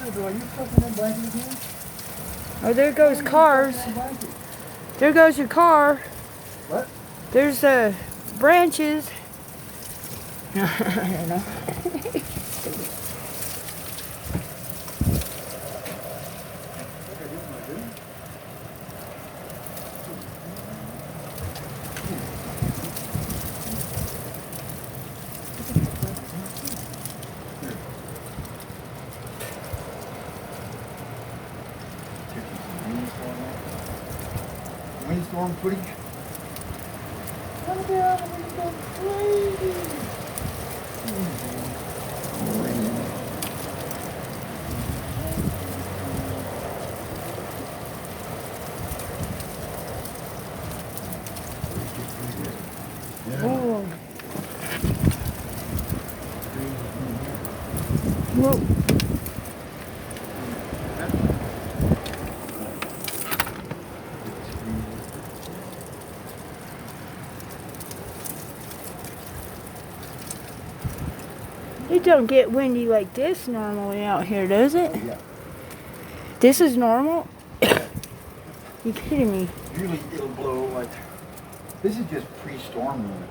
Are you stuffing that blanket again? Oh, there goes cars. There goes your car. What? There's branches. I don't know. Windstorm footage. Come down, we're gonna go crazy. Oh. Whoa. It don't get windy like this normally out here, does it? Yeah. This is normal? You kidding me? Usually it'll blow like, this is just pre-storm warning.